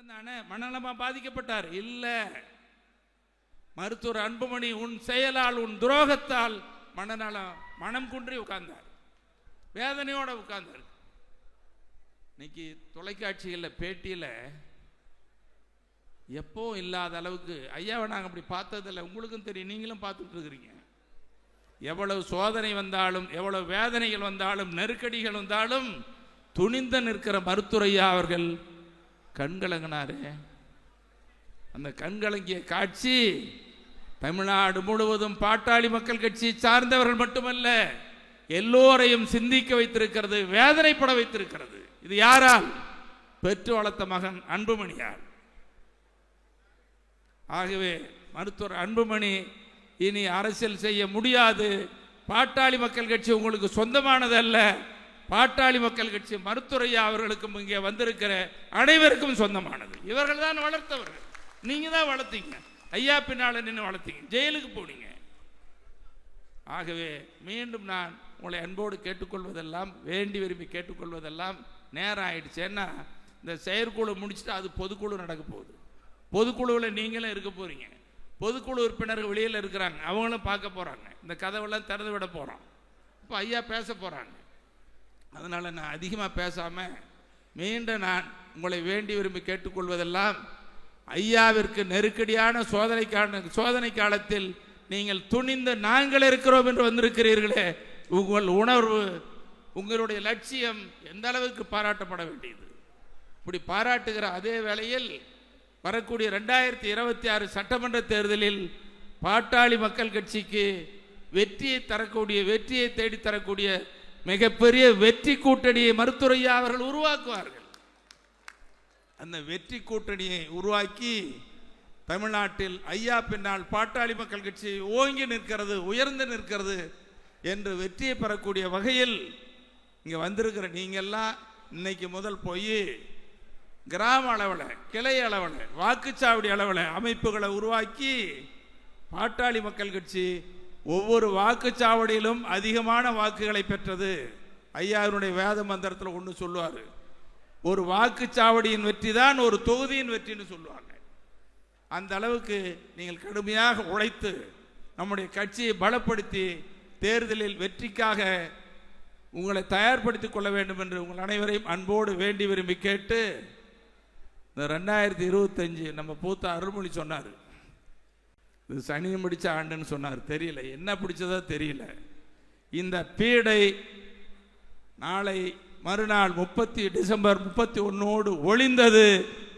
மனநலம் தானே, மனநலமா பாதிக்கப்பட்டார் இல்ல. மருத்துவர் அன்புமணி உன் செயலால் உன் துரோகத்தால் மனநலம் மனம் குன்றி உட்கார்ந்தார், வேதனையோட உட்கார்ந்தார். இன்னைக்கு தொலைக்காட்சிகளில் பேட்டியில் எப்போ இல்லாத அளவுக்கு ஐயாவை நாங்கள் அப்படி பார்த்ததில்லை, உங்களுக்கும் தெரியும், நீங்களும் பார்த்துட்டு இருக்கிறீங்க. எவ்வளவு சோதனை வந்தாலும் எவ்வளவு வேதனைகள் வந்தாலும் நெருக்கடிகள் வந்தாலும் துணிந்து நிற்கிற மருத்துவர் ஐயா அவர்கள் கண்கலங்கினாரு. அந்த கண்கலங்கிய காட்சி தமிழ்நாடு முழுவதும் பாட்டாளி மக்கள் கட்சி சார்ந்தவர்கள் மட்டுமல்ல எல்லோரையும் சிந்திக்க வைத்திருக்கிறது, வேதனைப்பட வைத்திருக்கிறது. இது யாரால்? பெற்று வளர்த்த மகன் அன்புமணியால். ஆகவே மருத்துவர் அன்புமணி இனி அரசியல் செய்ய முடியாது. பாட்டாளி மக்கள் கட்சி உங்களுக்கு சொந்தமானது அல்ல. பாட்டாளி மக்கள் கட்சி மருத்துவர் ஐயா அவர்களுக்கும் இங்கே வந்திருக்கிற அனைவருக்கும் சொந்தமானது. இவர்கள் தான் வளர்த்தவர்கள், நீங்க தான் வளர்த்தீங்க. ஐயா பின்னால நின்று வளர்த்தீங்க, ஜெயிலுக்கு போனீங்க. ஆகவே மீண்டும் நான் உங்களை அன்போடு கேட்டுக்கொள்வதெல்லாம், வேண்டி விரும்பி கேட்டுக்கொள்வதெல்லாம், நேரம் ஆயிடுச்சு. ஏன்னா இந்த செயற்குழு முடிச்சுட்டு அது பொதுக்குழு நடக்க போகுது. பொதுக்குழுவில் நீங்களும் இருக்க போறீங்க. பொதுக்குழு உறுப்பினர்கள் வெளியில் இருக்கிறாங்க, அவங்களும் பார்க்க போறாங்க. இந்த கதவெல்லாம் திறந்து விட போறோம். இப்போ ஐயா பேச போறாங்க. அதனால நான் அதிகமாக பேசாம மீண்டும் நான் உங்களை வேண்டி விரும்பி கேட்டுக்கொள்வதெல்லாம், ஐயாவிற்கு நெருக்கடியான சோதனை காலத்தில் நீங்கள் துணிந்து நாங்கள் இருக்கிறோம் என்று வந்திருக்கிறீர்களே, உங்கள் உணர்வு, உங்களுடைய லட்சியம் எந்த அளவுக்கு பாராட்டப்பட வேண்டியது. இப்படி பாராட்டுகிற அதே வேளையில் வரக்கூடிய 2026 சட்டமன்ற தேர்தலில் பாட்டாளி மக்கள் கட்சிக்கு வெற்றியை தரக்கூடிய, வெற்றியை தேடித்தரக்கூடிய மிகப்பெரிய வெற்றி கூட்டணியை மருத்துவர் ஐயா அவர்கள் உருவாக்குவார்கள். அந்த வெற்றி கூட்டணியை உருவாக்கி தமிழ்நாட்டில் ஐயா பின்னால் பாட்டாளி மக்கள் கட்சி ஓங்கி நிற்கிறது, உயர்ந்து நிற்கிறது என்று வெற்றியை பெறக்கூடிய வகையில் இங்கே வந்திருக்கிற நீங்கள்லாம் இன்னைக்கு முதல் போய் கிராம அளவில், கிளை அளவில், வாக்குச்சாவடி அளவில் அமைப்புகளை உருவாக்கி பாட்டாளி மக்கள் கட்சி ஒவ்வொரு வாக்குச்சாவடியிலும் அதிகமான வாக்குகளை பெற்றது. ஐயாவினுடைய வேத மந்திரத்தில் ஒன்று சொல்லுவார், ஒரு வாக்குச்சாவடியின் வெற்றி தான் ஒரு தொகுதியின் வெற்றின்னு சொல்லுவாங்க. அந்த அளவுக்கு நீங்கள் கடுமையாக உழைத்து நம்முடைய கட்சியை பலப்படுத்தி தேர்தலில் வெற்றிக்காக உங்களை தயார்படுத்திக் கொள்ள வேண்டும் என்று உங்கள் அனைவரையும் அன்போடு வேண்டி விரும்பி கேட்டு, இந்த 2025 நம்ம பூத்த அருள்மொழி சொன்னார், இது சனியும் பிடிச்ச ஆண்டுன்னு சொன்னார். தெரியல என்ன பிடிச்சதோ தெரியல. இந்த பீடை நாளை மறுநாள் டிசம்பர் 31 ஒளிந்தது.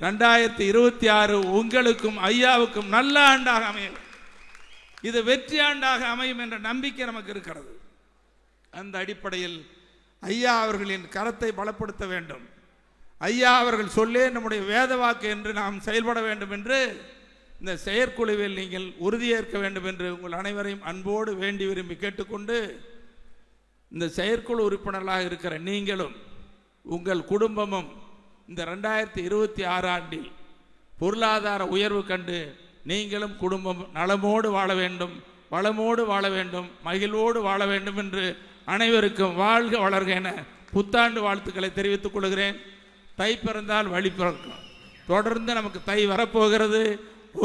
2026 உங்களுக்கும் ஐயாவுக்கும் நல்ல ஆண்டாக அமையும், இது வெற்றி ஆண்டாக அமையும் என்ற நம்பிக்கை நமக்கு இருக்கிறது. அந்த அடிப்படையில் ஐயா அவர்களின் கரத்தை பலப்படுத்த வேண்டும். ஐயா அவர்கள் சொல்லே நம்முடைய வேத வாக்கு என்று நாம் செயல்பட வேண்டும் என்று இந்த செயற்குழுவில் நீங்கள் உறுதியேற்க வேண்டும் என்று உங்கள் அனைவரையும் அன்போடு வேண்டி விரும்பி கேட்டுக்கொண்டு, இந்த செயற்குழு உறுப்பினர்களாக இருக்கிற நீங்களும் உங்கள் குடும்பமும் இந்த 2026 ஆண்டில் பொருளாதார உயர்வு கண்டு நீங்களும் குடும்பம் நலமோடு வாழ வேண்டும், வளமோடு வாழ வேண்டும், மகிழ்வோடு வாழ வேண்டும் என்று அனைவருக்கும் வாழ்க வளர்க என புத்தாண்டு வாழ்த்துக்களை தெரிவித்துக் கொள்கிறேன். தை பிறந்தால் வழி பிறக்கும், தொடர்ந்து நமக்கு தை வரப்போகிறது.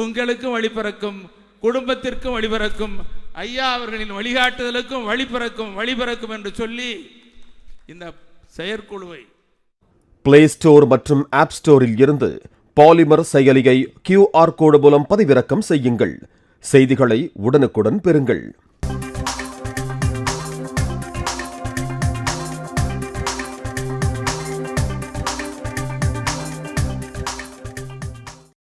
உங்களுக்கும் வழி பிறக்கும், குடும்பத்திற்கும் வழி பிறக்கும், ஐயா அவர்களின் வழிகாட்டுதலுக்கும் வழி பிறக்கும் என்று சொல்லி இந்த செயற்குழுவை பிளே ஸ்டோர் மற்றும் ஆப் ஸ்டோரில் இருந்து பாலிமர் செயலியை QR கோடு மூலம் பதிவிறக்கம் செய்யுங்கள். செய்திகளை உடனுக்குடன் பெறுங்கள்.